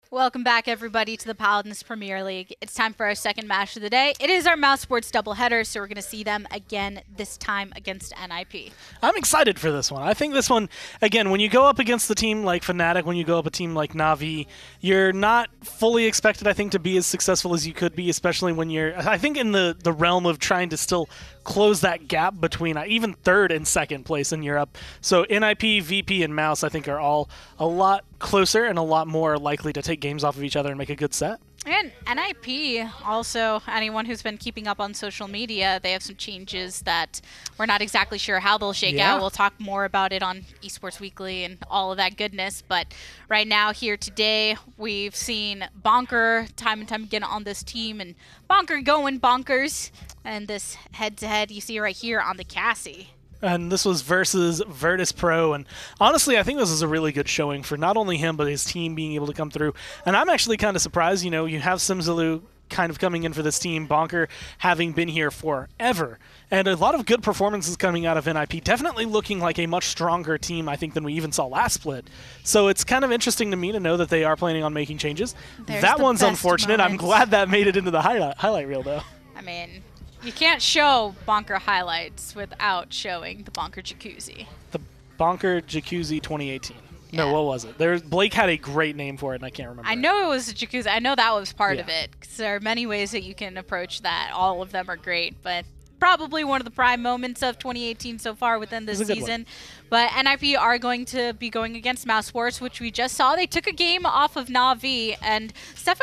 Welcome back, everybody, to the Paladins Premier League. It's time for our second match of the day. It is our Mousesports doubleheader, so we're going to see them again, this time against NIP. I'm excited for this one. I think this one, again, when you go up against the team like Fnatic, when you go up a team like Na'Vi, you're not fully expected, I think, to be as successful as you could be, especially when you're, I think, in the realm of trying to still close that gap between even third and second place in Europe. So NIP, VP, and Mouse, I think, are all a lot closer and a lot more likely to take games off of each other and make a good set. And NIP, also, anyone who's been keeping up on social media, they have some changes that we're not exactly sure how they'll shake out. We'll talk more about it on Esports Weekly and all of that goodness. But right now, here today, we've seen Bonker time and time again on this team, and Bonker going bonkers. And this head-to-head you see right here on the Cassie. And this was versus Virtus Pro, and honestly, I think this is a really good showing for not only him, but his team being able to come through. And I'm actually kind of surprised, you know, you have Simzulu kind of coming in for this team, Bonker having been here forever, and a lot of good performances coming out of NIP, definitely looking like a much stronger team, I think, than we even saw last split. So it's kind of interesting to me to know that they are planning on making changes. That one's unfortunate. Moment. I'm glad that made it into the highlight reel, though. I mean, you can't show Bonker highlights without showing the Bonker Jacuzzi. The Bonker Jacuzzi 2018. Yeah. No, what was it? Blake had a great name for it, and I can't remember. I know it was a jacuzzi. I know that was part of it. 'Cause there are many ways that you can approach that. All of them are great, but probably one of the prime moments of 2018 so far within this season. But NIP are going to be going against Mousesports, which we just saw. They took a game off of Na'Vi, and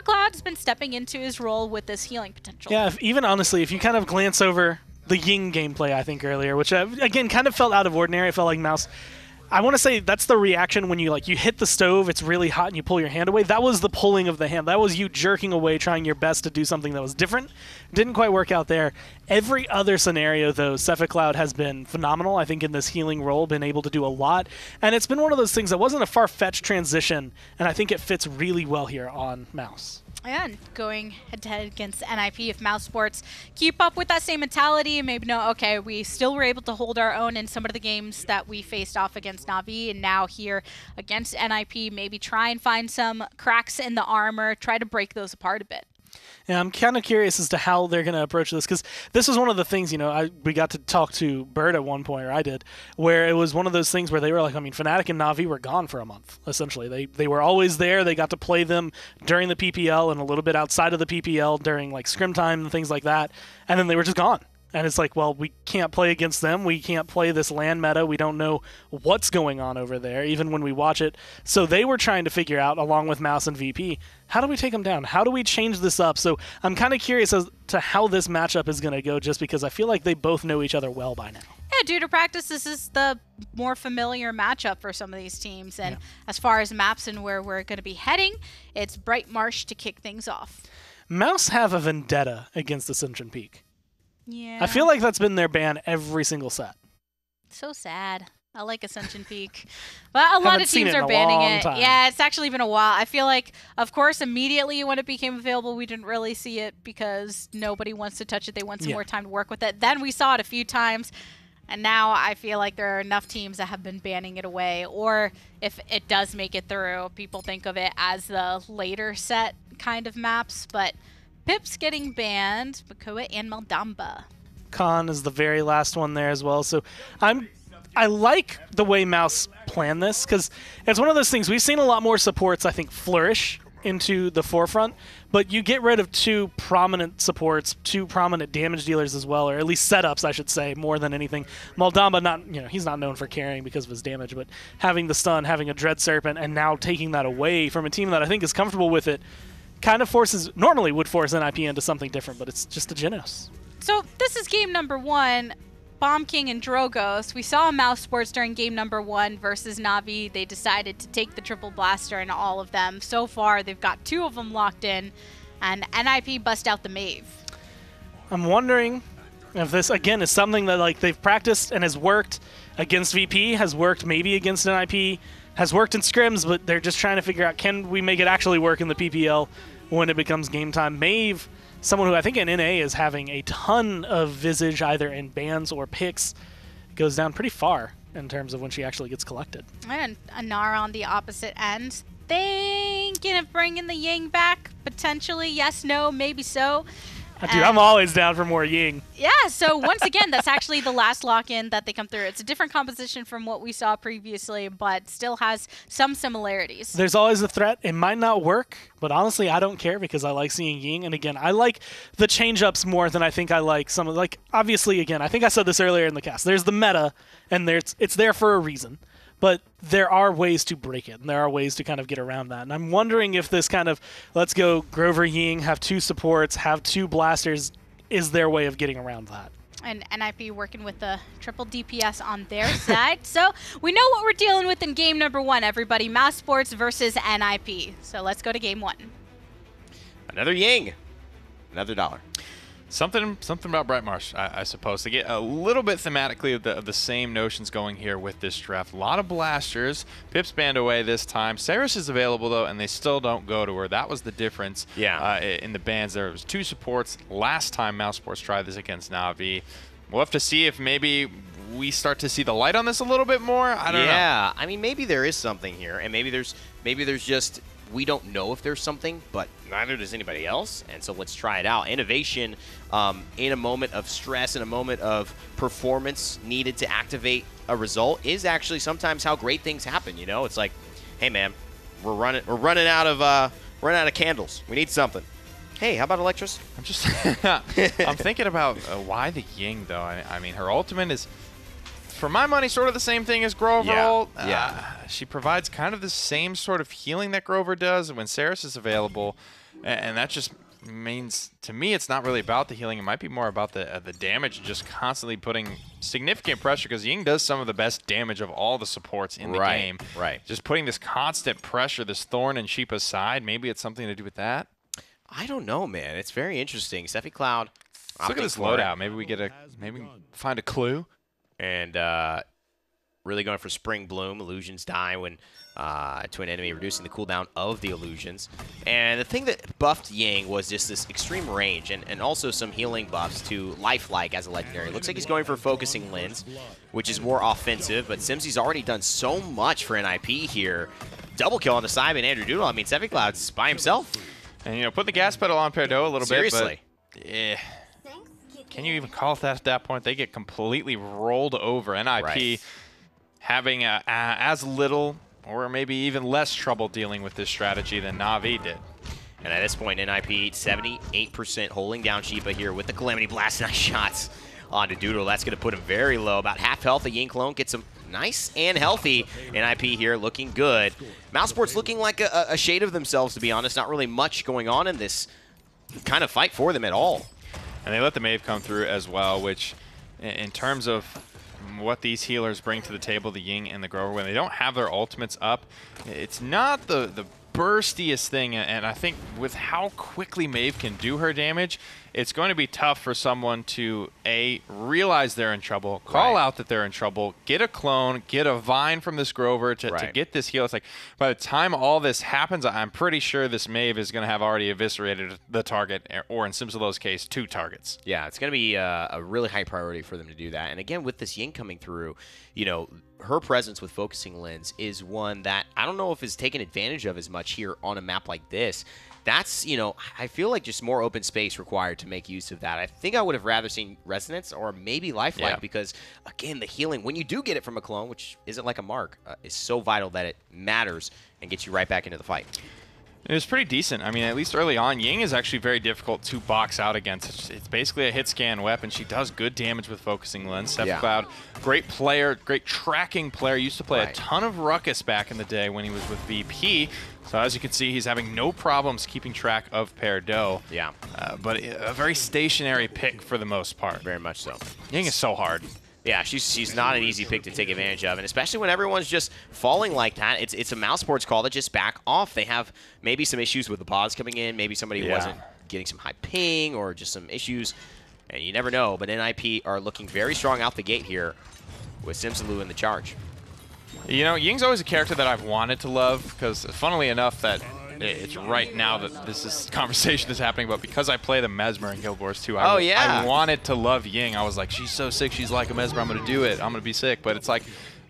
Cloud's been stepping into his role with this healing potential. Yeah, even honestly, if you kind of glance over the Ying gameplay, I think, earlier, which, again, kind of felt out of ordinary. It felt like Mouse... I want to say that's the reaction when you hit the stove, it's really hot, and you pull your hand away. That was the pulling of the hand. That was you jerking away, trying your best to do something that was different. Didn't quite work out there. Every other scenario, though, Cloud has been phenomenal, I think, in this healing role, been able to do a lot. And it's been one of those things that wasn't a far-fetched transition, and I think it fits really well here on Mouse. And going head-to-head against NIP, if Mousesports keep up with that same mentality and maybe know, okay, we still were able to hold our own in some of the games that we faced off against Na'Vi, and now here against NIP, maybe try and find some cracks in the armor, try to break those apart a bit. Yeah, I'm kind of curious as to how they're going to approach this, because this was one of the things, you know, we got to talk to Bird at one point, or I did, where it was one of those things where they were like, I mean, Fnatic and Na'Vi were gone for a month, essentially. They were always there. They got to play them during the PPL and a little bit outside of the PPL during, like, scrim time and things like that, and then they were just gone. And it's like, well, we can't play against them. We can't play this LAN meta. We don't know what's going on over there, even when we watch it. So they were trying to figure out, along with Mouse and VP, how do we take them down? How do we change this up? So I'm kind of curious as to how this matchup is going to go, just because I feel like they both know each other well by now. Yeah, due to practice, this is the more familiar matchup for some of these teams. And as far as maps and where we're going to be heading, it's Bright Marsh to kick things off. Mouse have a vendetta against Ascension Peak. Yeah. I feel like that's been their ban every single set. So sad. I like Ascension Peak. Well, a lot of teams are banning it. Yeah, it's actually been a while. I feel like, of course, immediately when it became available, we didn't really see it because nobody wants to touch it. They want some more time to work with it. Then we saw it a few times, and now I feel like there are enough teams that have been banning it away. Or if it does make it through, people think of it as the later set kind of maps, but Pip's getting banned, Bakoa and Maldamba. Khan is the very last one there as well. So I like the way Mouse planned this, because it's one of those things. We've seen a lot more supports, I think, flourish into the forefront, but you get rid of two prominent supports, two prominent damage dealers as well, or at least setups, I should say, more than anything. Maldamba, he's not known for carrying because of his damage, but having the stun, having a Dread Serpent, and now taking that away from a team that I think is comfortable with it, kind of normally would force NIP into something different, but it's just a Genos. So this is game number one, Bomb King and Drogos. We saw Mousesports during game number one versus Na'Vi. They decided to take the triple blaster and all of them. So far, they've got two of them locked in, and NIP bust out the Mave. I'm wondering if this, again, is something that they've practiced and has worked against VP, has worked maybe against NIP, has worked in scrims, but they're just trying to figure out, can we make it actually work in the PPL when it becomes game time? Mave, someone who I think in NA is having a ton of visage either in bans or picks, goes down pretty far in terms of when she actually gets collected. And Anara on the opposite end. thinking of bringing the Ying back, potentially. Yes, no, maybe so. Dude, I'm always down for more Ying. Yeah, so once again, that's actually the last lock-in that they come through. It's a different composition from what we saw previously, but still has some similarities. There's always a threat. It might not work, but honestly, I don't care because I like seeing Ying. And again, I like the change-ups more than I think I like some of, like, obviously, again, I think I said this earlier in the cast. There's the meta, and it's there for a reason. But there are ways to break it, and there are ways to kind of get around that. And I'm wondering if this kind of, let's go Grover Ying, have 2 supports, have 2 blasters, is their way of getting around that. And NIP working with the triple DPS on their side. So we know what we're dealing with in game number 1, everybody. Mousesports versus NIP. So let's go to game 1. Another Ying. Another $1. Something about Bright Marsh, I suppose, to get a little bit thematically of the same notions going here with this draft. A lot of blasters. Pip's banned away this time. Saris is available, though, and they still don't go to her. That was the difference in the bans. There was 2 supports last time Mousesports tried this against Na'Vi. We'll have to see if maybe we start to see the light on this a little bit more. I don't know. Yeah, I mean, maybe there is something here, and maybe there's just, we don't know if there's something, but neither does anybody else, and so let's try it out. Innovation in a moment of stress, in a moment of performance needed to activate a result is actually sometimes how great things happen. You know, it's like, hey man, we're running out of candles. We need something. Hey, how about Electris? I'm thinking about why the Ying though. I mean, her ultimate is, for my money, sort of the same thing as Grover. Yeah. She provides kind of the same sort of healing that Grover does when Saris is available, and that just means, to me, it's not really about the healing. It might be more about the damage, just constantly putting significant pressure, because Ying does some of the best damage of all the supports in the game. Right. Just putting this constant pressure, this thorn in Sheepa's side, maybe it's something to do with that. I don't know, man. It's very interesting. Sephi Cloud. Let's look at this loadout. Maybe we find a clue. And really going for Spring Bloom. Illusions die when to an enemy, reducing the cooldown of the illusions. And the thing that buffed Ying was just this extreme range and also some healing buffs to Lifelike as a legendary. Looks like he's going for Focusing Lens, which is more offensive, but Simsy's already done so much for NIP here. Double kill on the side and Andrew Doodle. I mean, Sephi Cloud's by himself. And, you know, put the gas pedal on Perdo a little bit. Seriously. But, can you even call it that at that point? They get completely rolled over. NIP having as little or maybe even less trouble dealing with this strategy than Na'Vi did. And at this point, NIP 78% holding down Sheepa here with the Calamity Blast. Nice shots onto Doodle. That's going to put him very low. About half health. The Ying clone gets him nice and healthy. NIP here looking good. Mousesports looking like a shade of themselves, to be honest. Not really much going on in this kind of fight for them at all. And they let the Mave come through as well, which in terms of what these healers bring to the table, the Ying and the Grover, when they don't have their ultimates up, it's not the burstiest thing. And I think with how quickly Mave can do her damage, it's going to be tough for someone to, A, realize they're in trouble, call out that they're in trouble, get a clone, get a Vine from this Grover to get this heal. It's like, by the time all this happens, I'm pretty sure this Mave is going to have already eviscerated the target, or in Simsalo's case, 2 targets. Yeah, it's going to be a really high priority for them to do that. And again, with this Ying coming through, you know, her presence with Focusing Lens is one that I don't know if is taken advantage of as much here on a map like this. That's, you know, I feel like just more open space required to make use of that. I think I would have rather seen Resonance or maybe Lifelike because, again, the healing, when you do get it from a clone, which isn't like a mark, is so vital that it matters and gets you right back into the fight. It was pretty decent. I mean, at least early on, Ying is actually very difficult to box out against. It's basically a hit scan weapon. She does good damage with Focusing Lens. Sephi Cloud, great player, great tracking player. Used to play a ton of Ruckus back in the day when he was with VP. So as you can see, he's having no problems keeping track of Perdo. Yeah. But a very stationary pick for the most part. Very much so. Ying is so hard. Yeah, she's not an easy pick to take advantage of, and especially when everyone's just falling like that, it's a Mousesports call to just back off. They have maybe some issues with the pods coming in, maybe somebody wasn't getting some high ping or just some issues, and you never know. But NIP are looking very strong out the gate here with Simsaloo in the charge. You know, Ying's always a character that I've wanted to love because, funnily enough, that it's right now that this conversation is happening, but because I play the Mesmer in Guild Wars 2, I wanted to love Ying. I was like, she's so sick, she's like a Mesmer, I'm going to do it, I'm going to be sick. But it's like,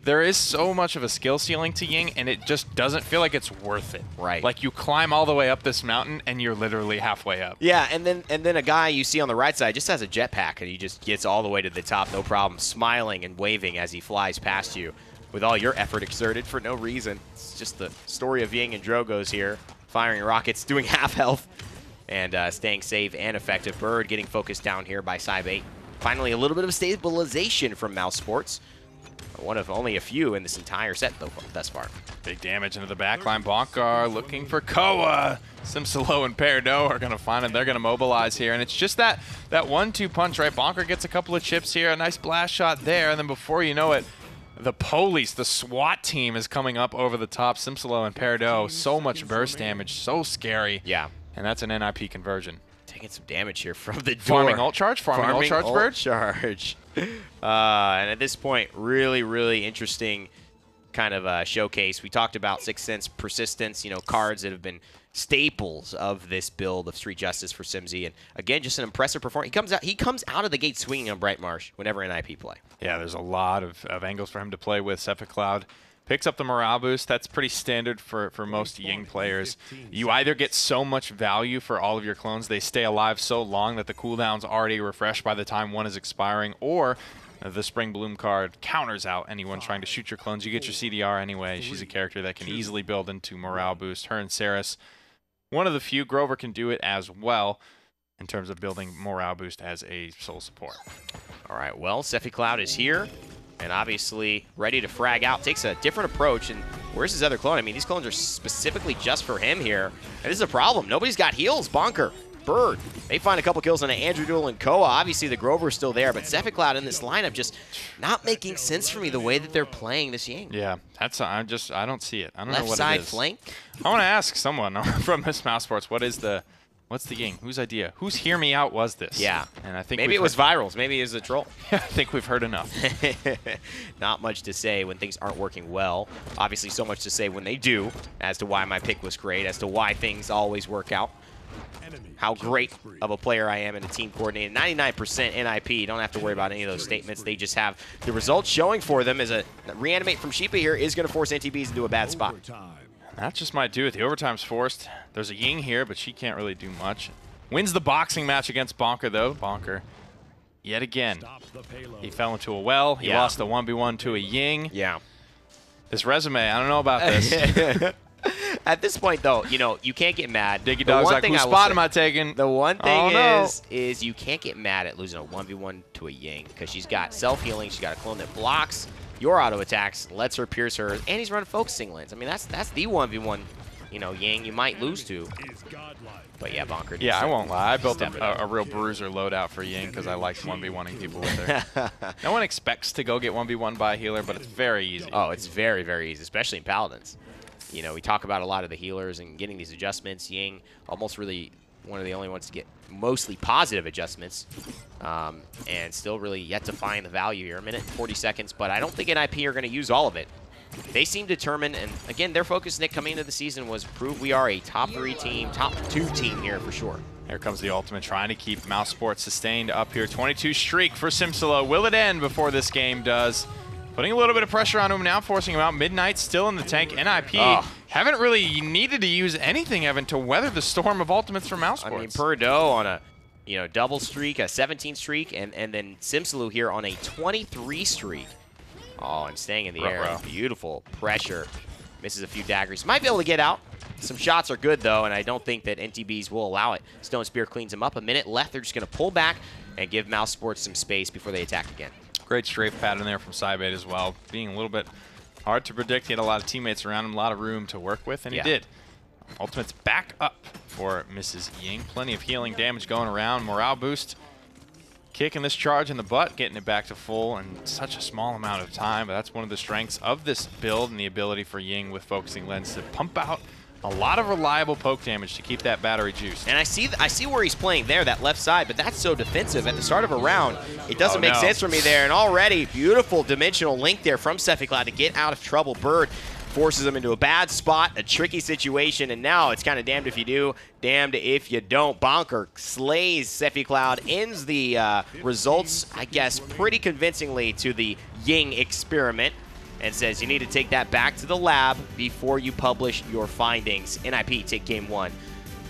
there is so much of a skill ceiling to Ying, and it just doesn't feel like it's worth it. Right. Like you climb all the way up this mountain, and you're literally halfway up. Yeah, and then a guy you see on the right side just has a jetpack, and he just gets all the way to the top, no problem, smiling and waving as he flies past you with all your effort exerted for no reason. It's just the story of Ying and Drogo's here, firing rockets, doing half health, and staying safe and effective. Bird getting focused down here by Cybate. Finally, a little bit of stabilization from Mousesports. One of only a few in this entire set thus far. Big damage into the backline. Bonkar looking for Koa. Simsalo and Peridot are going to find him. They're going to mobilize here. And it's just that 1-2 punch, right? Bonkar gets a couple of chips here, a nice blast shot there, and then before you know it, the police, the SWAT team is coming up over the top. Simsalo and Peridot, so much burst damage, so scary. Yeah. And that's an NIP conversion. Taking some damage here from the door. Farming ult charge? Farming ult charge, Bird? Charge. And at this point, really, really interesting kind of showcase. We talked about Sixth Sense persistence, cards that have been staples of this build of Street Justice for Simsy. And again, just an impressive performance. He comes out of the gate swinging on Bright Marsh whenever NIP play. Yeah, there's a lot of angles for him to play with. Sephic Cloud picks up the morale boost. That's pretty standard for most Ying players. You either get so much value for all of your clones, they stay alive so long that the cooldown's already refreshed by the time one is expiring, or the Spring Bloom card counters out anyone trying to shoot your clones. You get your CDR anyway. She's a character that can easily build into morale boost. Her and Saris, one of the few. Grover can do it as well in terms of building morale boost as a soul support. All right, well, Sephi Cloud is here. And obviously ready to frag out. Takes a different approach. And where's his other clone? I mean, these clones are specifically just for him here. And this is a problem. Nobody's got heals. Bonker, Bird. They find a couple kills on an Andrew Duel and Koa. Obviously, the Grover's still there. But Sephi Cloud in this lineup just not making sense for me the way that they're playing this Ying. Yeah, I don't see it. I don't know what it is. Left side flank? I want to ask someone from Miss Mousesports, what's the Ying? Whose idea? Whose hear me out was this? Yeah. And I think maybe it was Viral's. Maybe it was a troll. I think we've heard enough. Not much to say when things aren't working well. Obviously, so much to say when they do, as to why my pick was great, as to why things always work out. How great of a player I am in a team coordinated. 99% NIP. You don't have to worry about any of those statements. They just have the results showing for them. As a reanimate from Sheepa here is going to force NTBs into a bad spot. That just might do it. The overtime's forced. There's a Ying here, but she can't really do much. Wins the boxing match against Bonker, though. Bonker, yet again, he fell into a well. He lost a 1v1 to a Ying. Yeah. This resume, I don't know about this. At this point, though, you can't get mad. Diggy Dog's like, whose spot am I taking? The one thing is you can't get mad at losing a 1v1 to a Ying because she's got self-healing. She's got a clone that blocks your auto attacks, lets her pierce her, and he's running focusing lanes. I mean, that's the 1v1, Ying you might lose to. But yeah, Bonker. Yeah, I won't lie. I built a real bruiser loadout for Ying because I like 1v1ing people with her. No one expects to go get 1v1 by a healer, but it's very easy. Oh, it's very, very easy, especially in Paladins. We talk about a lot of the healers and getting these adjustments. Ying, almost really one of the only ones to get mostly positive adjustments, and still really yet to find the value here. 1 minute and 40 seconds, but I don't think NIP are going to use all of it. They seem determined, and again, their focus, Nick, coming into the season was prove we are a top 3 team, top 2 team here for sure. Here comes the ultimate, trying to keep Mousesports sustained up here. 22 streak for Simsalo. Will it end before this game does? Putting a little bit of pressure on him now, forcing him out. Midnight still in the tank. NIP haven't really needed to use anything, Evan, to weather the storm of ultimates from Mousesports. I mean, Peridot on a double streak, a 17 streak, and then Simsalo here on a 23 streak. Oh, and staying in the air. Beautiful pressure. Misses a few daggers. Might be able to get out. Some shots are good, though, and I don't think that NTBs will allow it. Stone Spear cleans him up. 1 minute left. They're just going to pull back and give Mousesports some space before they attack again. Great strafe pattern there from Cybate as well. Being a little bit hard to predict. He had a lot of teammates around him, a lot of room to work with, and he did. Ultimate's back up for Mrs. Ying. Plenty of healing damage going around. Morale boost. Kicking this charge in the butt, getting it back to full in such a small amount of time. But that's one of the strengths of this build and the ability for Ying with Focusing Lens to pump out a lot of reliable poke damage to keep that battery juiced. And I see where he's playing there, that left side, but that's so defensive. At the start of a round, it doesn't make sense for me there. And already, beautiful dimensional link there from Sephi Cloud to get out of trouble. Bird forces him into a bad spot, a tricky situation, and now it's kind of damned if you do, damned if you don't. Bonker slays Sephi Cloud, ends the results, I guess, pretty convincingly to the Ying experiment. and says you need to take that back to the lab before you publish your findings. NIP take game 1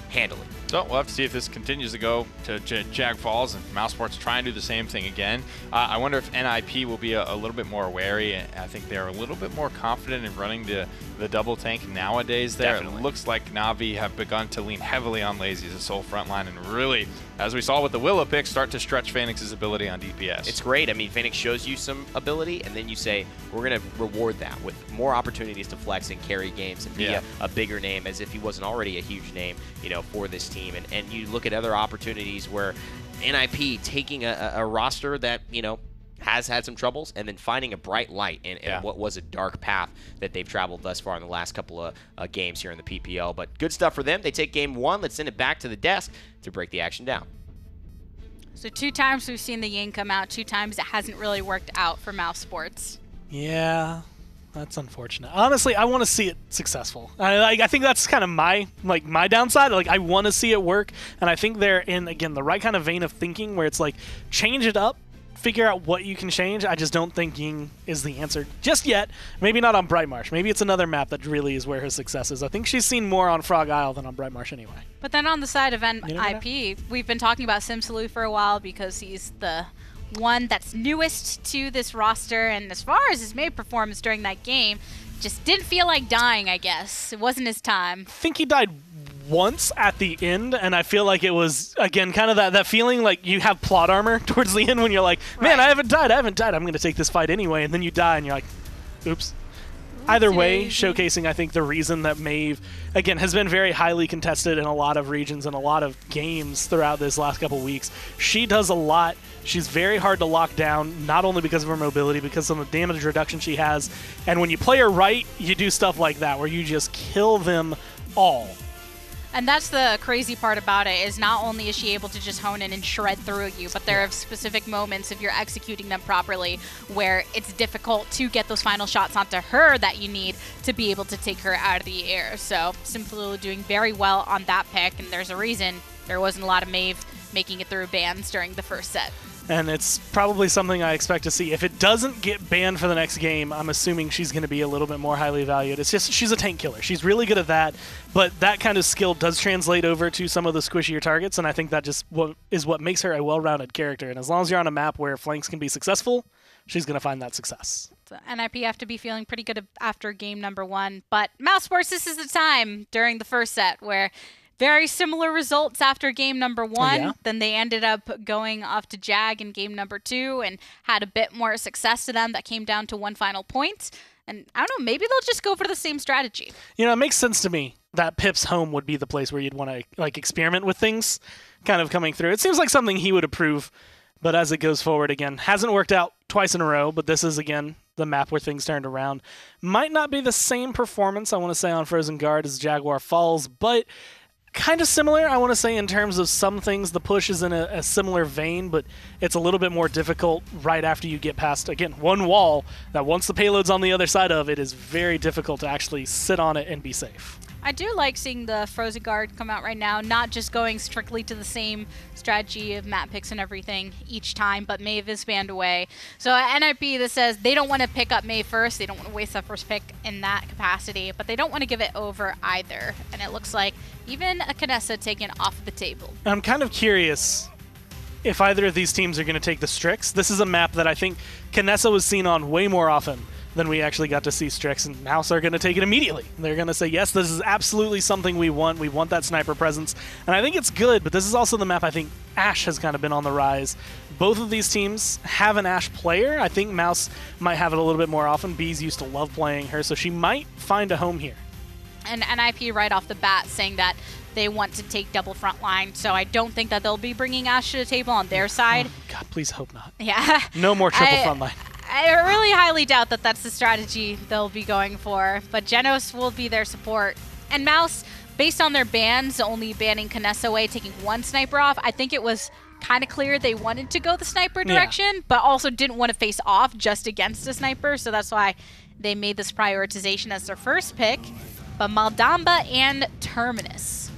handily. So we'll have to see if this continues to go to Jag Falls and Mousesports try and do the same thing again. I wonder if NIP will be a little bit more wary. I think they're a little bit more confident in running the double tank nowadays there. Definitely. It looks like Na'Vi have begun to lean heavily on Lazy as a sole frontline and really, as we saw with the Willow pick, start to stretch Phoenix's ability on DPS. It's great. I mean, Phoenix shows you some ability, and then you say, we're going to reward that with more opportunities to flex and carry games and be a bigger name, as if he wasn't already a huge name, you know, for this team. And you look at other opportunities where NIP taking a roster that, you know, has had some troubles and then finding a bright light in what was a dark path that they've traveled thus far in the last couple of games here in the PPL. But good stuff for them. They take game 1. Let's send it back to the desk to break the action down. So 2 times we've seen the Ying come out, 2 times it hasn't really worked out for Mousesports. Yeah, that's unfortunate. Honestly, I want to see it successful. I think that's kind of my downside. Like, I want to see it work, and I think they're in, again, the right kind of vein of thinking where it's like, change it up, figure out what you can change. I just don't think Ying is the answer just yet. Maybe not on Bright Marsh. Maybe it's another map that really is where her success is. I think she's seen more on Frog Isle than on Bright Marsh anyway. But then on the side of NIP, we've been talking about Simsaloo for a while because he's the one that's newest to this roster, and as far as his Mave performance during that game, just didn't feel like dying, I guess. It wasn't his time. I think he died once at the end, and I feel like it was, again, kind of that feeling like you have plot armor towards the end when you're like, man, I haven't died, I'm going to take this fight anyway, and then you die, and you're like, oops. Either way, showcasing, I think, the reason that Mave, again, has been very highly contested in a lot of regions and a lot of games throughout this last couple weeks. She does a lot. She's very hard to lock down, not only because of her mobility, because of the damage reduction she has. And when you play her right, you do stuff like that, where you just kill them all. And that's the crazy part about it, is not only is she able to just hone in and shred through you, but there are specific moments, if you're executing them properly, where it's difficult to get those final shots onto her that you need to be able to take her out of the air. So Simsaloo doing very well on that pick, and there's a reason there wasn't a lot of Mave making it through bans during the first set. And it's probably something I expect to see. If it doesn't get banned for the next game, I'm assuming she's going to be a little bit more highly valued. It's just, she's a tank killer. She's really good at that, but that kind of skill does translate over to some of the squishier targets, and I think that just is what makes her a well-rounded character. And as long as you're on a map where flanks can be successful, she's going to find that success. So NIP have to be feeling pretty good after game number 1. But Mousesports, this is the time during the first set where very similar results after game number 1. Then they ended up going off to Jag in game number 2 and had a bit more success to them that came down to 1 final point. And I don't know, maybe they'll just go for the same strategy. You know, it makes sense to me that Pip's home would be the place where you'd want to like experiment with things kind of coming through. It seems like something he would approve, but as it goes forward, again, hasn't worked out twice in a row, but this is, again, the map where things turned around. Might not be the same performance, I want to say, on Frozen Guard as Jaguar Falls, but kind of similar, I want to say, in terms of some things. The push is in a similar vein, but it's a little bit more difficult right after you get past, again, one wall that once the payload's on the other side of it is very difficult to actually sit on it and be safe. I do like seeing the Frozen Guard come out right now, not just going strictly to the same strategy of map picks and everything each time, but Mave is banned away. So at NIP, this says they don't want to pick up Mave first, they don't want to waste that first pick in that capacity, but they don't want to give it over either. And it looks like even a Kinessa taken off the table. I'm kind of curious if either of these teams are going to take the Strix. This is a map that I think Kinessa was seen on way more often than we actually got to see Strix, and Mouse are going to take it immediately. They're going to say, yes, this is absolutely something we want. We want that sniper presence. And I think it's good, but this is also the map I think Ashe has kind of been on the rise. Both of these teams have an Ashe player. I think Mouse might have it a little bit more often. Bees used to love playing her, so she might find a home here. And NIP right off the bat saying that they want to take double front line, so I don't think that they'll be bringing Ashe to the table on their side. Oh, God, please hope not. Yeah. No more triple front line. I really highly doubt that that's the strategy they'll be going for, but Genos will be their support. And Mouse, based on their bans, only banning Kinessa away, taking 1 sniper off, I think it was kind of clear they wanted to go the sniper direction, but also didn't want to face off just against a sniper, so that's why they made this prioritization as their first pick. But Maldamba and Terminus.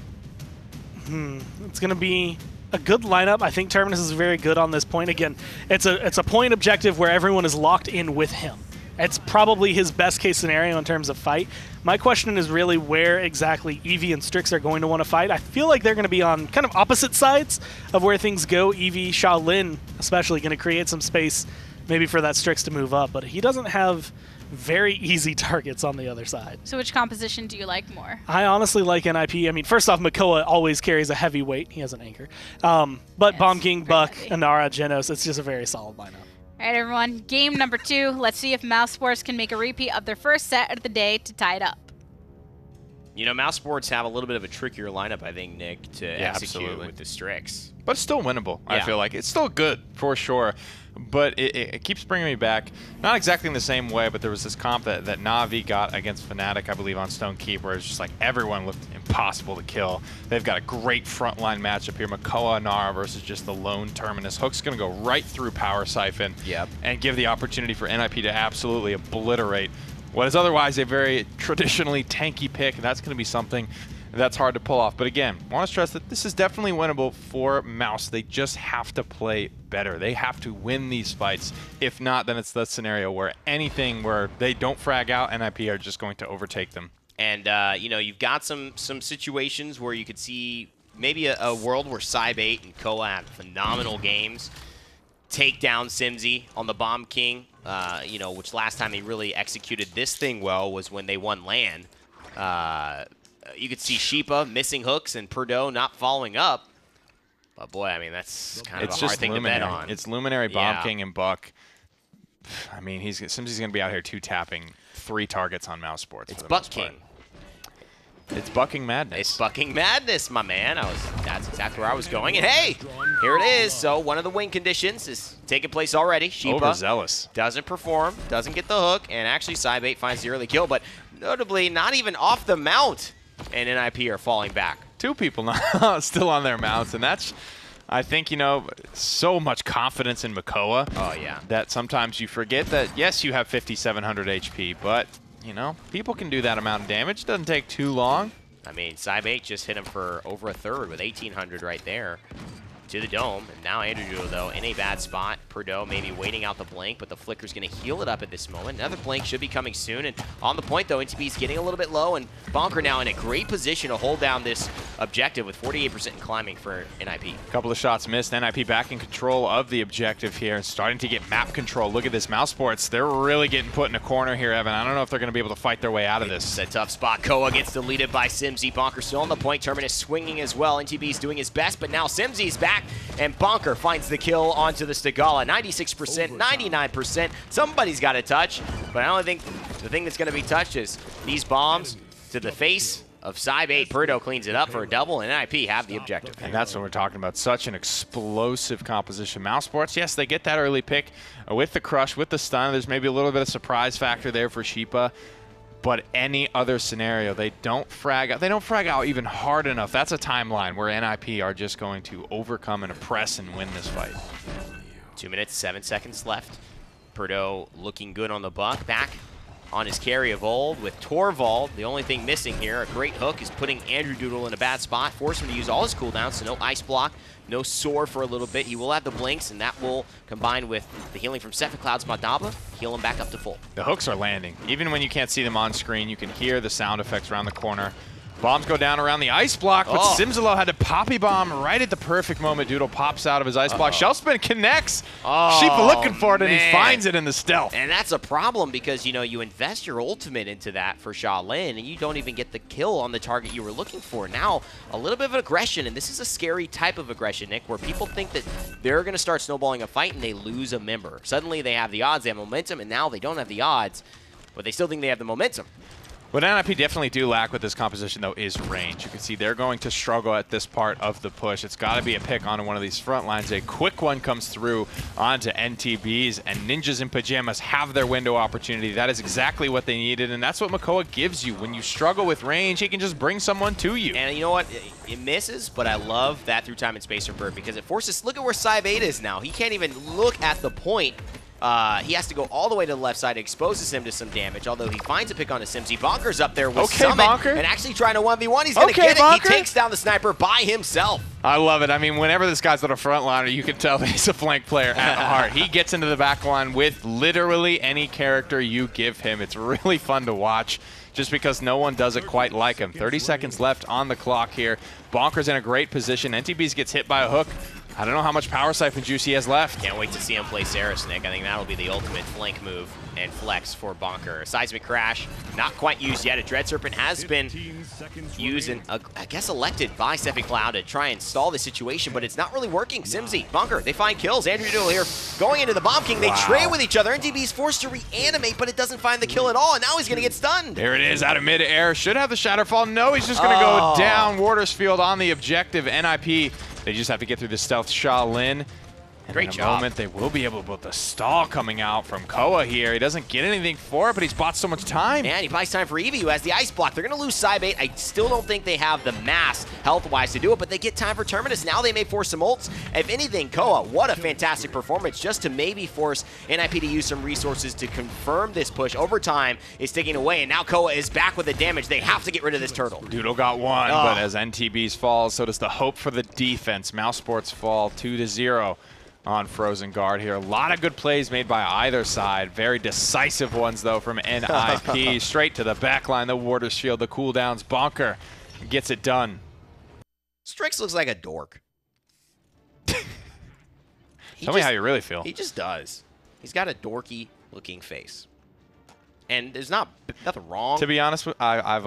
It's going to be a good lineup. I think Terminus is very good on this point. Again, it's a point objective where everyone is locked in with him. It's probably his best case scenario in terms of fight. My question is really where exactly Eevee and Strix are going to want to fight. I feel like they're going to be on kind of opposite sides of where things go. Eevee, Shaolin especially going to create some space maybe for that Strix to move up, but he doesn't have very easy targets on the other side. So which composition do you like more? I honestly like NIP. I mean, first off, Makoa always carries a heavy weight. He has an anchor. But yes, Bomb King, Buck, heavy. Inara, Genos, it's just a very solid lineup. All right, everyone. Game number 2. Let's see if Mousesports can make a repeat of their first set of the day to tie it up. You know, Mousesports have a little bit of a trickier lineup, I think, Nick, to execute absolutely. with the Strix. But it's still winnable, I feel like. It's still good, for sure. But it keeps bringing me back, not exactly in the same way, but there was this comp that Na'Vi got against Fnatic, I believe, on Stone Keep, where it's just like everyone looked impossible to kill. They've got a great frontline matchup here. Makoa Nara versus just the lone Terminus. Hook's going to go right through Power Siphon and give the opportunity for NIP to absolutely obliterate what is otherwise a very traditionally tanky pick, and that's going to be something that's hard to pull off. But again, I want to stress that this is definitely winnable for Mouse. They just have to play better. They have to win these fights. If not, then it's the scenario where anything where they don't frag out, NIP are just going to overtake them. And, you know, you've got some situations where you could see maybe a world where Cybate and Koa have phenomenal games. Take down Simzy on the Bomb King, you know, which last time he really executed this thing well was when they won LAN. You could see Sheepa missing hooks and Purdue not following up. But boy, I mean, that's kind of a hard thing to bet on. It's Luminary, Bomb King, and Buck. I mean, Simsy's going to be out here two-tapping 3 targets on Mousesports. It's Buck King. It's bucking madness. It's bucking madness, my man. That's exactly where I was going. And hey, here it is. So one of the win conditions is taking place already. Sheepa overzealous. Doesn't perform, doesn't get the hook, and actually Cybate finds the early kill, but notably not even off the mount. And NIP are falling back. 2 people now still on their mounts, and that's, I think, you know, so much confidence in Makoa. Oh, yeah. That sometimes you forget that, yes, you have 5,700 HP, but, you know, people can do that amount of damage. It doesn't take too long. I mean, Cybate just hit him for over a third with 1,800 right there to the dome. And now Andrew, though, in a bad spot. Purdue maybe waiting out the blink, but the Flicker's going to heal it up at this moment. Another blink should be coming soon. And on the point, though, NTB's getting a little bit low, and Bonker now in a great position to hold down this objective with 48% in climbing for NIP. A couple of shots missed. NIP back in control of the objective here, starting to get map control. Look at this, Mousesports. They're really getting put in a corner here, Evan. I don't know if they're going to be able to fight their way out of this. It's a tough spot. Koa gets deleted by Simzy. Bonker still on the point. Terminus swinging as well. NTB's doing his best, but now Simzy's back, and Bonker finds the kill onto the Stigala. 96%, 99%. Somebody's got to touch, but I don't think the thing that's going to be touched is these bombs to the face of Cybate. Purdue cleans it up for a double, and NIP have the objective. And that's what we're talking about. Such an explosive composition. Mousesports, yes, they get that early pick with the crush, with the stun. There's maybe a little bit of surprise factor there for Sheepa. But any other scenario, they don't frag out. They don't frag out even hard enough. That's a timeline where NIP are just going to overcome and oppress and win this fight. 2 minutes, 7 seconds left. Purdue looking good on the Buck. Back on his carry of old with Torvald. The only thing missing here, a great hook, is putting Andrew Doodle in a bad spot. Force him to use all his cooldowns, so no ice block, no soar for a little bit. He will have the blinks, and that will combine with the healing from Sephic Cloud's Madaba, heal him back up to full. The hooks are landing. Even when you can't see them on screen, you can hear the sound effects around the corner. Bombs go down around the ice block, but Simzalo had to poppy bomb right at the perfect moment. Doodle pops out of his ice block. Shell spin connects. Sheepa looking for it, and he finds it in the stealth. And that's a problem because, you know, you invest your ultimate into that for Shaolin, and you don't even get the kill on the target you were looking for. Now, a little bit of aggression, and this is a scary type of aggression, Nick, where people think that they're going to start snowballing a fight and they lose a member. Suddenly they have the odds, they have momentum, and now they don't have the odds, but they still think they have the momentum. What NIP definitely do lack with this composition, though, is range. You can see they're going to struggle at this part of the push. It's got to be a pick onto one of these front lines. A quick one comes through onto NTBs, and Ninjas in Pyjamas have their window opportunity. That is exactly what they needed, and that's what Makoa gives you. When you struggle with range, he can just bring someone to you. And you know what? It misses, but I love that through time and space for Bird because it forces, look at where Cybate is now. He can't even look at the point He has to go all the way to the left side, exposes him to some damage, although he finds a pick on a Simsy. Bonker's up there with Summit and actually trying to 1v1. He's going to get it. Bonker. He takes down the sniper by himself. I love it. I mean, whenever this guy's on a front liner, you can tell he's a flank player at heart. He gets into the back line with literally any character you give him. It's really fun to watch just because no one does it quite like him. 30 seconds left on the clock here. Bonker's in a great position. NTBs gets hit by a hook. I don't know how much power siphon juice he has left. Can't wait to see him play Sarasnick. I think that'll be the ultimate flank move and flex for Bonker. A seismic crash, not quite used yet. A Dread Serpent has been used and, I guess, elected by Seppi Cloud to try and stall the situation, but it's not really working. Simsy, Bonker, they find kills. Andrew Doodle here going into the Bomb King. They trade with each other. NTB's forced to reanimate, but it doesn't find the kill at all, and now he's going to get stunned. There it is, out of midair. Should have the Shatterfall. No, he's just going to go down. Watersfield on the objective. NIP, they just have to get through the stealth Shaolin. And Great in a job. moment, they will be able to put the stall coming out from Koa here. He doesn't get anything for it, but he's bought so much time. And he buys time for Eevee, who has the ice block. They're going to lose Cybate. I still don't think they have the mass health-wise to do it, but they get time for Terminus. Now they may force some ults. If anything, Koa, what a fantastic performance just to maybe force NIP to use some resources to confirm this push. Overtime is ticking away, and now Koa is back with the damage. They have to get rid of this turtle. Doodle got one, but as NTB's falls, so does the hope for the defense. Mousesports fall 2-0. On Frozen Guard here. A lot of good plays made by either side. Very decisive ones, though, from NIP. Straight to the back line. The Warder's Shield, the cooldowns. Bonker gets it done. Strix looks like a dork. Tell me how you really feel. He just does. He's got a dorky-looking face. And there's nothing wrong. To be honest, I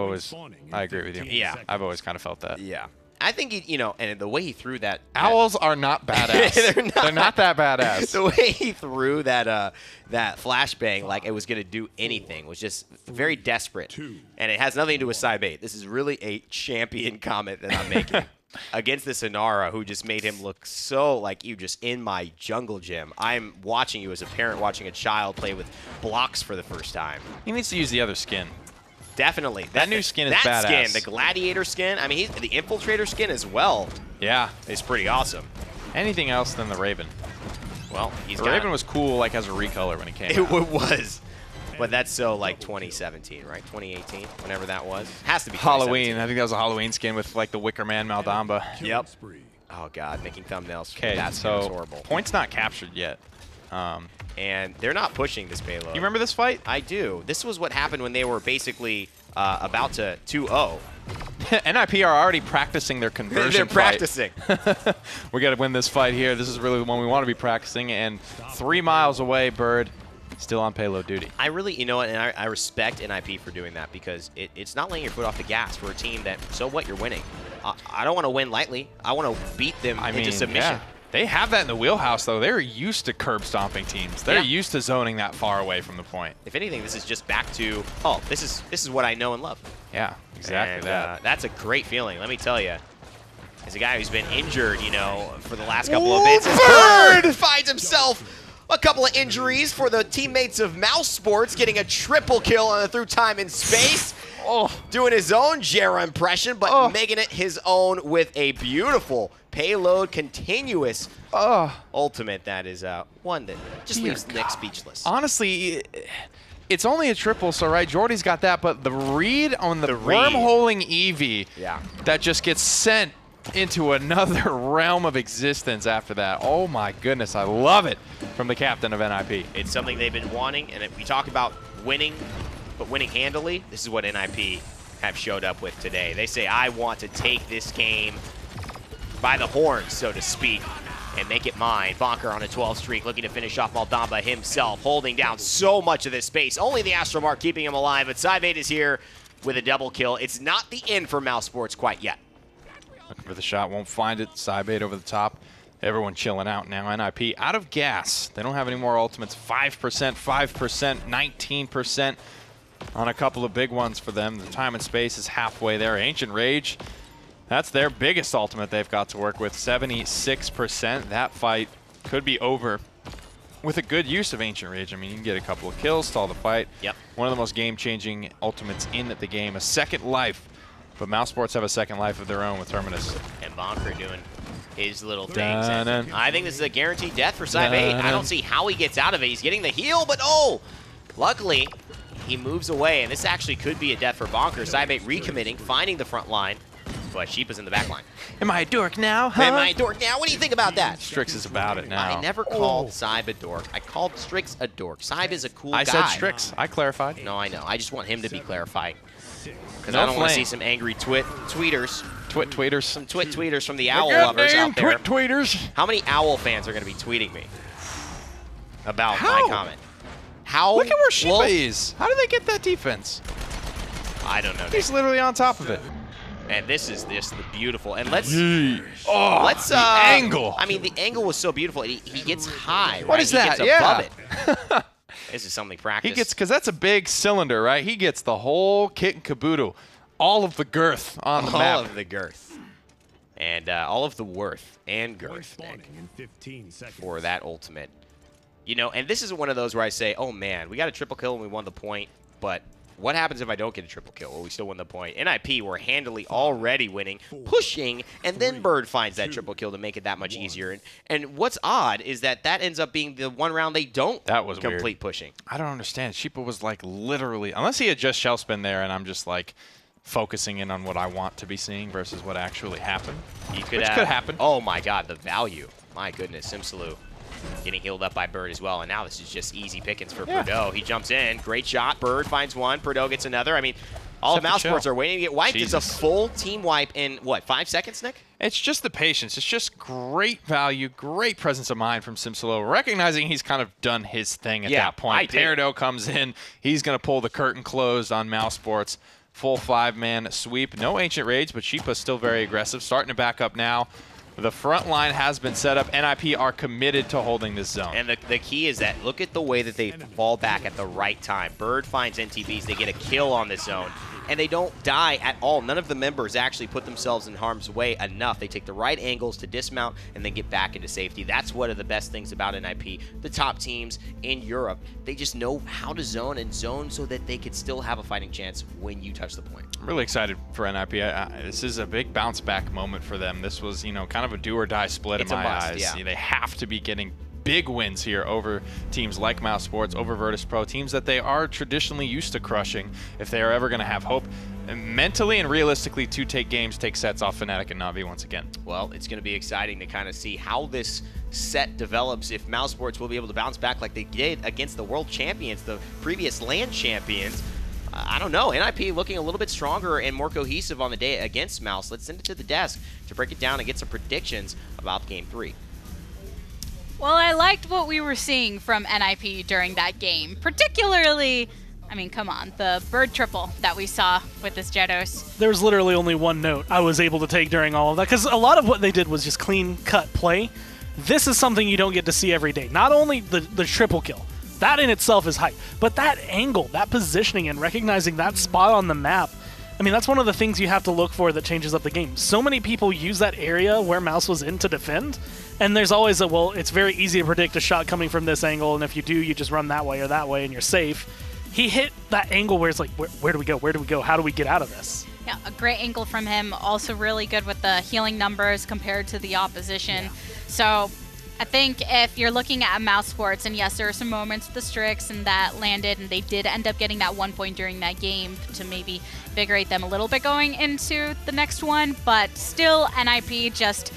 agree with you. Yeah. I've always kind of felt that. Yeah. I think, and the way he threw that... Owls are not badass. They're not that badass. The way he threw that flashbang like it was going to do anything was just very desperate. And it has nothing to do with Cybate. This is really a champion comment that I'm making against the Sonara, who just made him look so like you just in my jungle gym. I'm watching you as a parent watching a child play with blocks for the first time. He needs to use the other skin. Definitely. That new skin is badass. That skin, the Gladiator skin, I mean, the Infiltrator skin as well. Yeah. Is pretty awesome. Anything else than the Raven? Well, the Raven was cool, like, as a recolor when he came out. It was. But that's so, like, 2017, right? 2018, whenever that was. Has to be Halloween. I think that was a Halloween skin with, like, the Wicker Man Maldamba. Yep. Oh, God, making thumbnails. Okay, that skin is horrible. Points not captured yet. And they're not pushing this payload. You remember this fight? I do. This was what happened when they were basically about to 2-0. NIP are already practicing their conversion They're practicing. We got to win this fight here. This is really the one we want to be practicing. And 3 miles away, Bird, still on payload duty. I really, and I respect NIP for doing that because it's not letting your foot off the gas for a team that, so what, you're winning. I don't want to win lightly. I want to beat them into submission. Yeah. They have that in the wheelhouse, though. They're used to curb stomping teams. They're used to zoning that far away from the point. If anything, this is just back to, this is what I know and love. Yeah, exactly that. That's a great feeling, let me tell you. As a guy who's been injured, for the last couple of bits, Bird finds himself a couple of injuries for the teammates of Mousesports, getting a triple kill on the through time and space. Doing his own Jera impression, but making it his own with a beautiful payload continuous ultimate. That is one that just leaves Nick speechless. Honestly, it's only a triple, so right, Jordy's got that, but the read on the wormholing Eevee that just gets sent into another realm of existence after that. Oh my goodness, I love it from the captain of NIP. It's something they've been wanting, and if we talk about winning, but winning handily, this is what NIP have showed up with today. They say, I want to take this game by the horns, so to speak, and make it mine. Bonker on a 12 streak, looking to finish off Maldamba himself, holding down so much of this space. Only the Astromark keeping him alive, but Cybate is here with a double kill. It's not the end for Mousesports quite yet. Looking for the shot, won't find it. Cybate over the top. Everyone chilling out now. NIP out of gas. They don't have any more ultimates. 5%, 5%, 19% on a couple of big ones for them. The time and space is halfway there. Ancient Rage, that's their biggest ultimate they've got to work with. 76%. That fight could be over with a good use of Ancient Rage. I mean, you can get a couple of kills, stall the fight. Yep. One of the most game-changing ultimates in the game. A second life. But Mousesports have a second life of their own with Terminus. And Bonker his little things. And I think this is a guaranteed death for Cybe8. I don't see how he gets out of it. He's getting the heal, but luckily he moves away, and this actually could be a death for Bonkers. Cybe8 recommitting, finding the front line, but Sheepa's in the back line. Am I a dork now, huh? Am I a dork now? What do you think about that? Strix is about it now. I never called Cybe a dork. I called Strix a dork. Cybe is a cool guy. I said Strix. I clarified. No, I know. I just want him to be clarifying. Because I don't want to see some angry tweeters. Tweeters. Some tweeters from the Owl lovers out there. Tweeters. How many Owl fans are going to be tweeting me about my comment? How? Look at where Sheepa is. How did they get that defense? I don't know. He's literally on top of it. And this is just the beautiful. And let's the angle. I mean, the angle was so beautiful. He gets high. What right? is that? He gets above it. This is something practice. He gets, because that's a big cylinder, right? He gets the whole kit and caboodle, all of the girth on the map. All of the girth. And all of the worth and girth, Nick, for that ultimate. You know, and this is one of those where I say, oh, man, we got a triple kill and we won the point, but what happens if I don't get a triple kill? Well, we still win the point. NIP were handily already winning, pushing, and then Bird finds that triple kill to make it that much easier. And what's odd is that ends up being the one round they don't complete weird. Pushing. I don't understand. Sheepa was like literally, unless he had just shell spin there and I'm just like focusing in on what I want to be seeing versus what actually happened. Which could happen. Oh my god, the value. My goodness, Simsalou getting healed up by Bird as well, and now this is just easy pickings for Perdo. He jumps in, great shot, Bird finds one, Perdo gets another. I mean, all of Mousesports are waiting to get wiped. Jesus. It's a full team wipe in, what, 5 seconds, Nick? It's just the patience. It's just great value, great presence of mind from Simsalou, recognizing he's kind of done his thing at that point. Perdo comes in, he's going to pull the curtain closed on Mousesports. Full 5-man sweep. No Ancient Rage, but Sheepa's still very aggressive, starting to back up now. The front line has been set up. NIP are committed to holding this zone. And the key is that look at the way that they fall back at the right time. Bird finds NTBs. They get a kill on this zone. And they don't die at all. None of the members actually put themselves in harm's way enough. They take the right angles to dismount and then get back into safety. That's one of the best things about NIP. The top teams in Europe, they just know how to zone and zone so that they could still have a fighting chance when you touch the point. I'm really excited for NIP. This is a big bounce back moment for them. This was, you know, kind of a do or die split in my eyes. Yeah. They have to be getting big wins here over teams like Mousesports, over Virtus.pro, teams that they are traditionally used to crushing if they are ever going to have hope mentally and realistically to take sets off Fnatic and Na'Vi once again. Well, it's going to be exciting to kind of see how this set develops, if Mousesports will be able to bounce back like they did against the world champions, the previous LAN champions. I don't know. NIP looking a little bit stronger and more cohesive on the day against Mouse. Let's send it to the desk to break it down and get some predictions about Game 3. Well, I liked what we were seeing from NIP during that game. Particularly, I mean, come on, the Bird triple that we saw with this Jedos. There was literally only one note I was able to take during all of that, because a lot of what they did was just clean-cut play. This is something you don't get to see every day. Not only the triple kill, that in itself is hype, but that angle, that positioning, and recognizing that spot on the map, I mean, that's one of the things you have to look for that changes up the game. So many people use that area where Mouse was in to defend, and there's always well, it's very easy to predict a shot coming from this angle, and if you do, you just run that way or that way, and you're safe. He hit that angle where it's like, where do we go? Where do we go? How do we get out of this? Yeah, a great angle from him. Also really good with the healing numbers compared to the opposition. Yeah. So I think if you're looking at Mousesports, and yes, there are some moments with the Strix and that landed, and they did end up getting that 1 point during that game to maybe invigorate them a little bit going into the next one, but still NIP just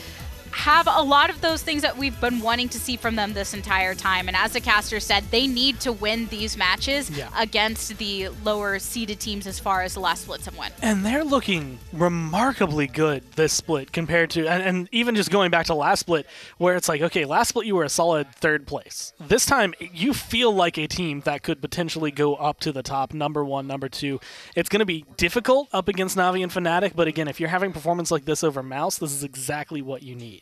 have a lot of those things that we've been wanting to see from them this entire time. And as the caster said, they need to win these matches against the lower seeded teams as far as the last splits have went. And they're looking remarkably good this split compared to, and even just going back to last split, where it's like, okay, last split you were a solid third place. This time you feel like a team that could potentially go up to the top, number 1, number 2. It's going to be difficult up against Na'Vi and Fnatic, but again, if you're having performance like this over Mouse, this is exactly what you need.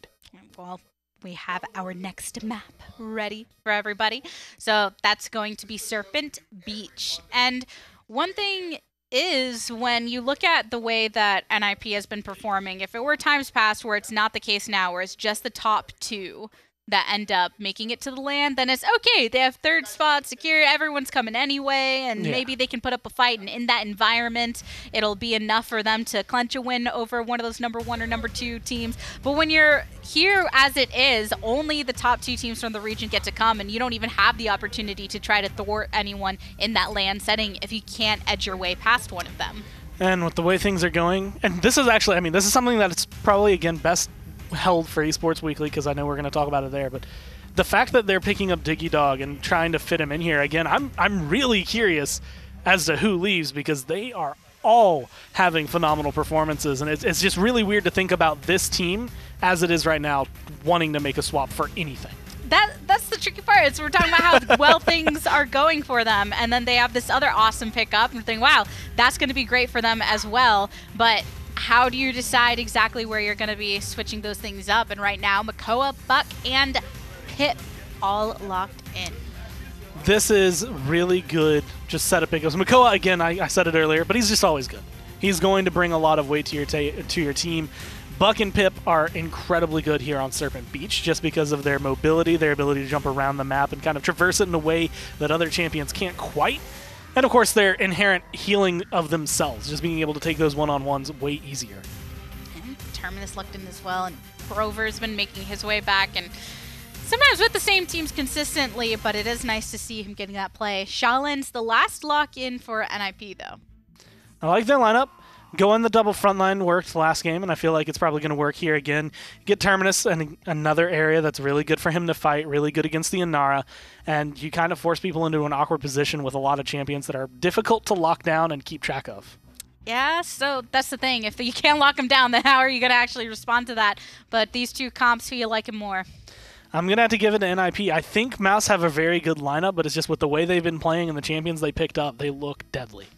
Well, we have our next map ready for everybody. So that's going to be Serpent Beach. And one thing is, when you look at the way that NIP has been performing, if it were times past where it's not the case now, where it's just the top 2 that end up making it to the land, then it's okay. They have third spot secure. Everyone's coming anyway, and maybe they can put up a fight. And in that environment, it'll be enough for them to clinch a win over one of those number 1 or number 2 teams. But when you're here as it is, only the top 2 teams from the region get to come, and you don't even have the opportunity to try to thwart anyone in that land setting if you can't edge your way past one of them. And with the way things are going, and this is actually, I mean, this is something that's probably, again, best held for Esports Weekly, because I know we're going to talk about it there, but the fact that they're picking up Diggy Dog and trying to fit him in here, again, I'm really curious as to who leaves, because they are all having phenomenal performances, and it's just really weird to think about this team as it is right now wanting to make a swap for anything. That's the tricky part. Is we're talking about how well things are going for them, and then they have this other awesome pickup, and we're thinking, wow, that's going to be great for them as well. But how do you decide exactly where you're going to be switching those things up? And right now, Makoa, Buck, and Pip all locked in. This is really good just setup pickups. Makoa, again, I said it earlier, but he's just always good. He's going to bring a lot of weight to your team. Buck and Pip are incredibly good here on Serpent Beach just because of their mobility, their ability to jump around the map and kind of traverse it in a way that other champions can't quite. And of course, their inherent healing of themselves, just being able to take those one-on-ones way easier. And Terminus looked in as well, and Grover's been making his way back, and sometimes with the same teams consistently, but it is nice to see him getting that play. Shaolin's the last lock-in for NIP, though. I like their lineup. Going the double front line worked last game, and I feel like it's probably going to work here again. Get Terminus in another area that's really good for him to fight, really good against the Inara, and you kind of force people into an awkward position with a lot of champions that are difficult to lock down and keep track of. Yeah, so that's the thing. If you can't lock him down, then how are you going to actually respond to that? But these 2 comps feel like him more. I'm going to have to give it to NIP. I think Mouse have a very good lineup, but it's just with the way they've been playing and the champions they picked up, they look deadly.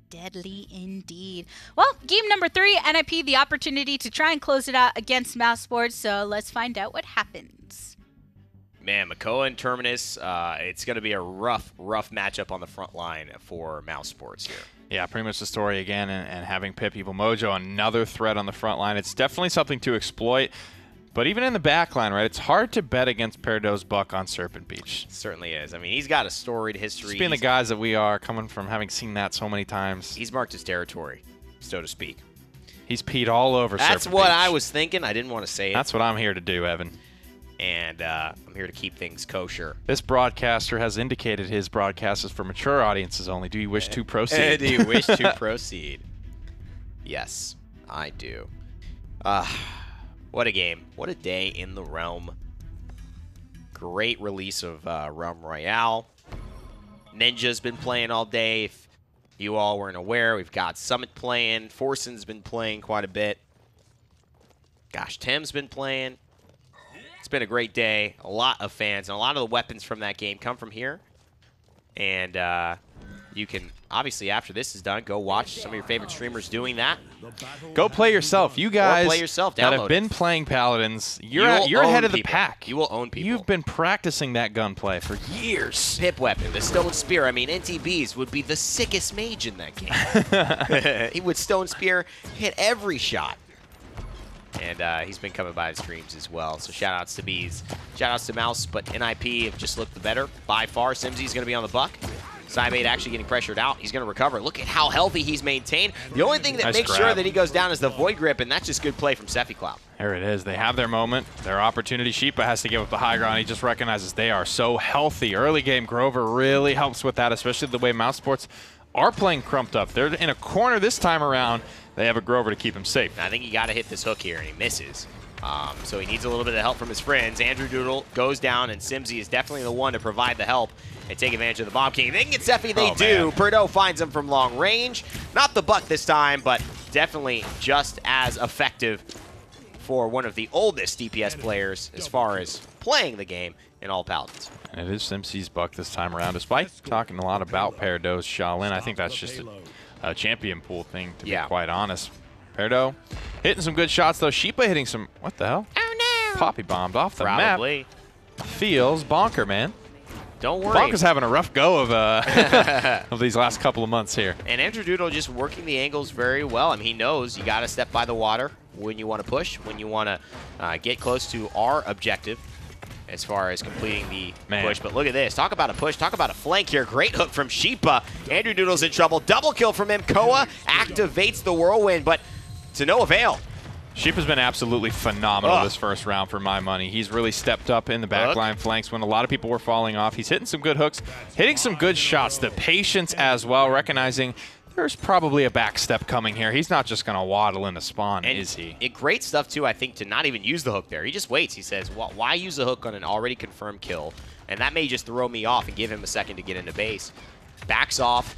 Deadly indeed. Well, game number 3, NIP, the opportunity to try and close it out against Mousesports, so let's find out what happens. Man, Makoa and Terminus, it's going to be a rough matchup on the front line for Mousesports here. Yeah, pretty much the story again, and having Pip, Evil Mojo, another threat on the front line. It's definitely something to exploit. But even in the back line, right, it's hard to bet against Parado's Buck on Serpent Beach. It certainly is. I mean, he's got a storied history. Just being the guys that we are, coming from having seen that so many times. He's marked his territory, so to speak. He's peed all over Serpent Beach. That's what I was thinking. I didn't want to say it. That's what I'm here to do, Evan. And I'm here to keep things kosher. This broadcaster has indicated his broadcast is for mature audiences only. Do you wish to proceed? Do you wish to proceed? Yes, I do. What a game. What a day in the Realm. Great release of Realm Royale. Ninja's been playing all day. If you all weren't aware, we've got Summit playing. Forsen's been playing quite a bit. Gosh, Tim's been playing. It's been a great day. A lot of fans, and a lot of the weapons from that game come from here. And you can, obviously, after this is done, go watch some of your favorite streamers doing that. Go play yourself. You guys play yourself, that have been playing Paladins, you're ahead of the pack. You will own people. You've been practicing that gunplay for years. Pip weapon, the Stone Spear. I mean, NTBs would be the sickest mage in that game. He would Stone Spear, hit every shot. And he's been coming by his streams as well. So shout-outs to Bees. Shout-outs to Mouse, but NIP have just looked the better by far. Simsy's going to be on the Buck. Cybate actually getting pressured out. He's going to recover. Look at how healthy he's maintained. The only thing that makes sure that he goes down is the Void Grip, and that's just good play from Sephi Cloud. There it is. They have their moment, their opportunity. Sheepa has to give up the high ground. He just recognizes they are so healthy. Early game, Grover really helps with that, especially the way Mousesports are playing crumped up. They're in a corner this time around. They have a Grover to keep him safe. I think he got to hit this hook here, and he misses. So he needs a little bit of help from his friends. Andrew Doodle goes down, and Simsy is definitely the one to provide the help and take advantage of the Bomb King. They can get Sephi, they do. Perdo finds him from long range. Not the Buck this time, but definitely just as effective for one of the oldest DPS players as far as playing the game in all Paladins. And it is Simsy's Buck this time around. Despite talking a lot about Parado's Shaolin, I think that's just a champion pool thing, to be quite honest. Perdo hitting some good shots, though. Sheepa hitting some, what the hell? Oh, no. Poppy bombed off the map. Feels bonker, man. Don't worry. Bonker's having a rough go of of these last couple of months here. And Andrew Doodle just working the angles very well. I mean, he knows you got to step by the water when you want to push, when you want to get close to our objective. as far as completing the push. But look at this. Talk about a push. Talk about a flank here. Great hook from Sheepa. Andrew Noodle's in trouble. Double kill from him. Koa activates the whirlwind, but to no avail. Sheepa's been absolutely phenomenal this first round for my money. He's really stepped up in the backline flanks when a lot of people were falling off. He's hitting some good hooks, hitting some good shots. The patience as well, recognizing there's probably a back step coming here. He's not just going to waddle into spawn, is he? Great stuff, too, I think, to not even use the hook there. He just waits. He says, well, why use the hook on an already confirmed kill? And that may just throw me off and give him a second to get into base. Backs off,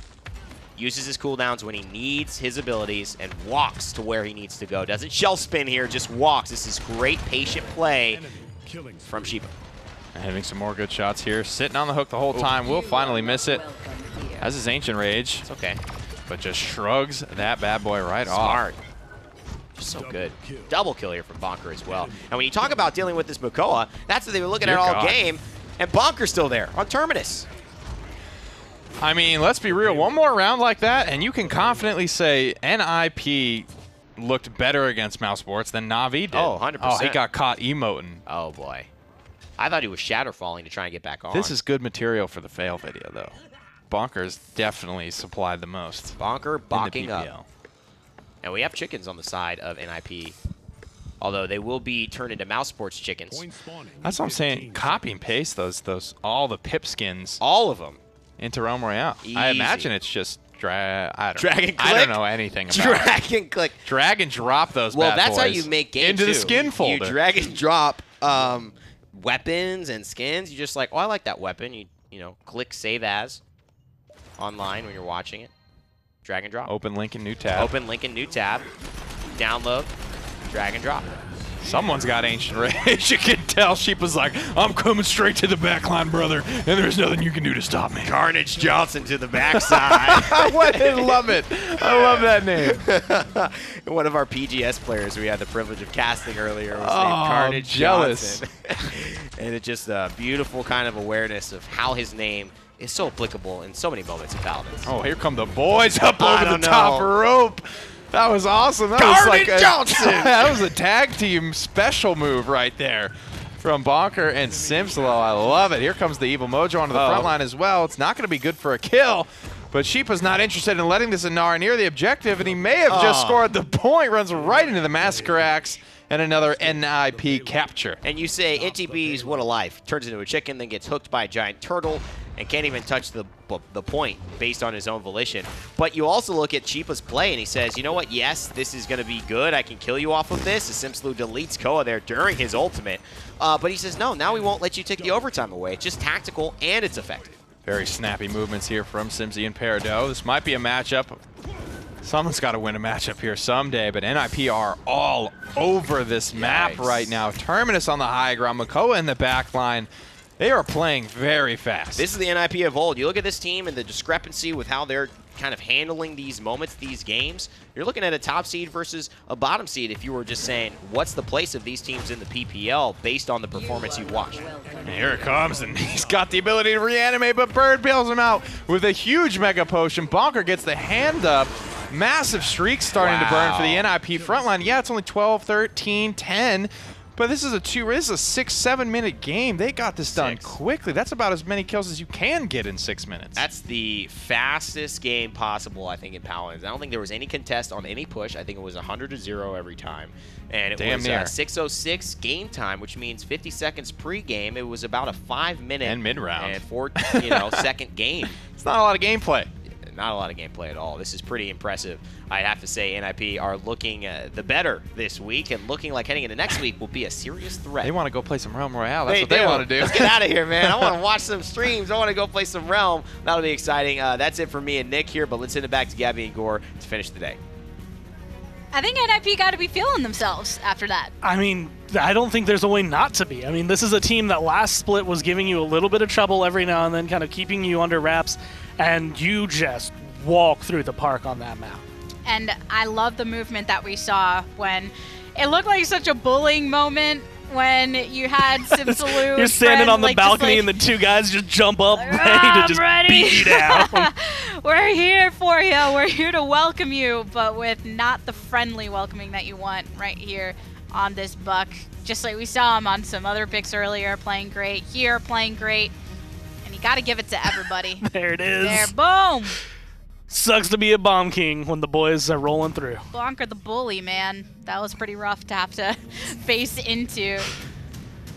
uses his cooldowns when he needs his abilities, and walks to where he needs to go. Doesn't shell spin here, just walks. This is great patient play from Sheepa. Having some more good shots here. Sitting on the hook the whole time. Will finally miss it. Has his Ancient Rage. It's okay. But just shrugs that bad boy right off. Smart. So good. Double kill here from Bonker as well. And when you talk about dealing with this Mukoa, that's what they were looking at all game. And Bonker's still there on Terminus. I mean, let's be real. One more round like that, and you can confidently say NIP looked better against Mousesports than Na'Vi did. Oh, 100%. Oh, he got caught emoting. Oh, boy. I thought he was shatter falling to try and get back on. This is good material for the fail video, though. Bonker's definitely supplied the most. Bonker balking up. And we have chickens on the side of NIP. Although they will be turned into Mousesports chickens. That's what I'm saying. Copy and paste those all the pip skins. All of them. Into Realm Royale. Easy. I imagine it's just drag and click. I don't know anything about drag and click. Drag and drop those Well, bad that's boys how you make games into the skin folder. You drag and drop weapons and skins. You just like, oh, I like that weapon. You know, click save as online when you're watching it. Drag and drop. Open link in new tab. Open link in new tab. Download. Drag and drop. Someone's got Ancient Rage. You can tell Sheepa's like, I'm coming straight to the backline, brother, and there's nothing you can do to stop me. Carnage Johnson to the backside. I love it. I love that name. One of our PGS players we had the privilege of casting earlier was named Carnage Johnson. And it's just a beautiful kind of awareness of how his name is so applicable in so many moments in Paladins. Oh, here come the boys up over the top rope. That was awesome. That was like Johnson. That was a tag team special move right there from Bonker and Simslow. I love it. Here comes the Evil Mojo onto the front line as well. It's not going to be good for a kill, but Sheepa's not interested in letting this Inara near the objective, and he may have just scored the point. Runs right into the Massacre Axe. And another NIP capture. And you say, NTB's what a life. Turns into a chicken, then gets hooked by a giant turtle, and can't even touch the point based on his own volition. But you also look at Sheepa's play, and he says, you know what, yes, this is going to be good. I can kill you off of this. As Simslu deletes Koa there during his ultimate. But he says, no, now we won't let you take the overtime away. It's just tactical, and it's effective. Very snappy movements here from Simsy and Peridot. This might be a matchup. Someone's got to win a matchup here someday, but NIP are all over this map right now. Terminus on the high ground, Makoa in the back line. They are playing very fast. This is the NIP of old. You look at this team and the discrepancy with how they're kind of handling these moments, these games. You're looking at a top seed versus a bottom seed if you were just saying, what's the place of these teams in the PPL based on the performance you watch? And here it comes, and he's got the ability to reanimate, but Bird bails him out with a huge Mega Potion. Bonker gets the hand up. Massive streak starting to burn for the NIP frontline. Yeah, it's only 12, 13, 10, but this is a 6-7 minute game. They got this done quickly. That's about as many kills as you can get in 6 minutes. That's the fastest game possible, I think, in Paladins. I don't think there was any contest on any push. I think it was 100-0 every time. And it was 6:06 game time, which means 50 seconds pre-game. It was about a 5-minute and mid-round and 4 second game. It's not a lot of gameplay. Not a lot of gameplay at all. This is pretty impressive. I'd have to say NIP are looking the better this week, and looking like heading into next week will be a serious threat. They want to go play some Realm Royale. That's what they want to do. Let's get out of here, man. I want to watch some streams. I want to go play some Realm. That'll be exciting. That's it for me and Nick here, but let's send it back to Gabby and Gore to finish the day. I think NIP got to be feeling themselves after that. I mean, I don't think there's a way not to be. I mean, this is a team that last split was giving you a little bit of trouble every now and then, kind of keeping you under wraps, and you just walk through the park on that map. And I love the movement that we saw when it looked like such a bullying moment when you had Simsaloo. You're standing on the balcony and the two guys just jump up ready to just beat you down. We're here for you. We're here to welcome you, but with not the friendly welcoming that you want right here on this Buck. Just like we saw him on some other picks earlier, playing great. Here, playing great. And you got to give it to everybody. There it is. There, boom. Sucks to be a Bomb King when the boys are rolling through. Bonker the bully, man. That was pretty rough to have to face into.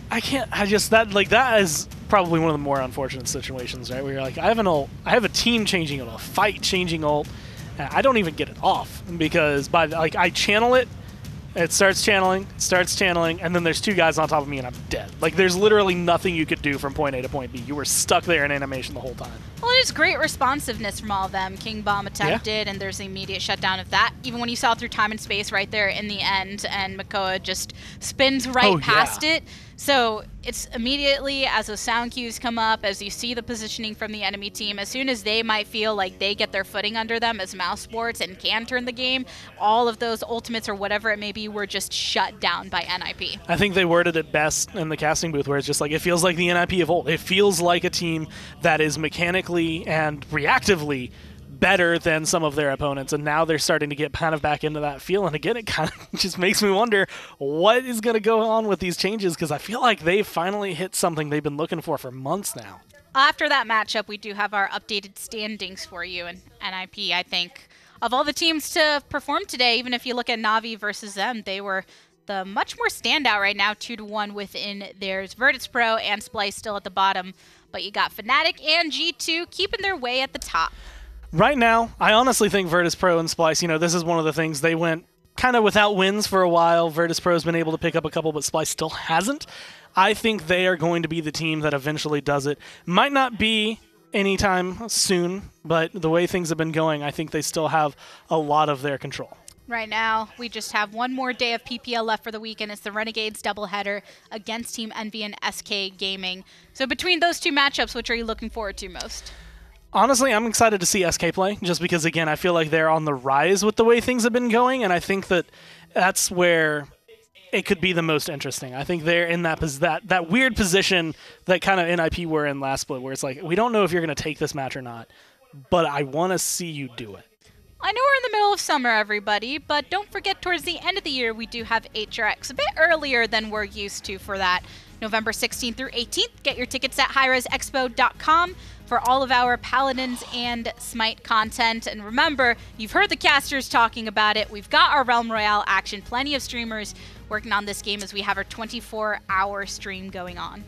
That is probably one of the more unfortunate situations, right? Where you're like, I have an ult, I have a team changing ult, a fight changing ult, and I don't even get it off because I channel it, it starts channeling, and then there's two guys on top of me and I'm dead. Like, there's literally nothing you could do from point A to point B. You were stuck there in animation the whole time. Well, there's great responsiveness from all of them. King Bomb attempted, and there's the immediate shutdown of that. Even when you saw through time and space right there in the end, and Makoa just spins right past it. So it's immediately, as those sound cues come up, as you see the positioning from the enemy team, as soon as they might feel like they get their footing under them as Mousesports and can turn the game, all of those ultimates or whatever it may be were just shut down by NIP. I think they worded it best in the casting booth where it's just like, it feels like the NIP of old. It feels like a team that is mechanically and reactively better than some of their opponents, and now they're starting to get kind of back into that feel. And again, it kind of just makes me wonder what is going to go on with these changes, because I feel like they've finally hit something they've been looking for months now. After that matchup, we do have our updated standings for you, and NIP, I think, of all the teams to perform today, even if you look at Na'Vi versus them, they were the much more standout right now, 2-1 within theirs. Virtus Pro and Splice still at the bottom, but you got Fnatic and G2 keeping their way at the top. Right now, I honestly think Virtus Pro and Splice, this is one of the things, they went kind of without wins for a while. Virtus Pro's been able to pick up a couple, but Splice still hasn't. I think they are going to be the team that eventually does it. Might not be anytime soon, but the way things have been going, I think they still have a lot of their control. Right now, we just have one more day of PPL left for the weekend. It's the Renegades doubleheader against Team Envy and SK Gaming. So between those two matchups, which are you looking forward to most? Honestly, I'm excited to see SK play, just because, again, I feel like they're on the rise with the way things have been going, and I think that that's where it could be the most interesting. I think they're in that weird position that kind of NIP were in last split, where it's like, we don't know if you're going to take this match or not, but I want to see you do it. I know we're in the middle of summer, everybody, but don't forget towards the end of the year, we do have HRX a bit earlier than we're used to for that. November 16th through 18th. Get your tickets at highresexpo.com for all of our Paladins and Smite content. And remember, you've heard the casters talking about it. We've got our Realm Royale action. Plenty of streamers working on this game as we have our 24-hour stream going on.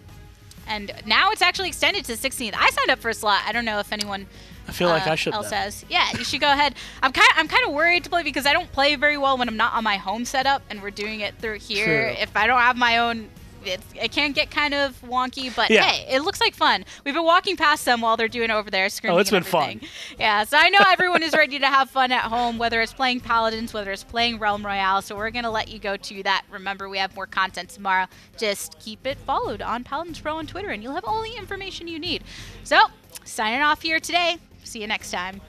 And now it's actually extended to the 16th. I signed up for a slot. I don't know if anyone I feel like I should else has. Yeah, you should go ahead. I'm kind of worried to play because I don't play very well when I'm not on my home setup, and we're doing it through here. True. If I don't have my own, it can get kind of wonky, but yeah. Hey, it looks like fun. We've been walking past them while they're doing it over there, screaming. Oh, it's been everything. fun. Yeah, so I know everyone is ready to have fun at home, whether it's playing Paladins, whether it's playing Realm Royale, so we're going to let you go to that. Remember, we have more content tomorrow. Just keep it followed on Paladins Pro on Twitter, and you'll have all the information you need. So, signing off here today. See you next time.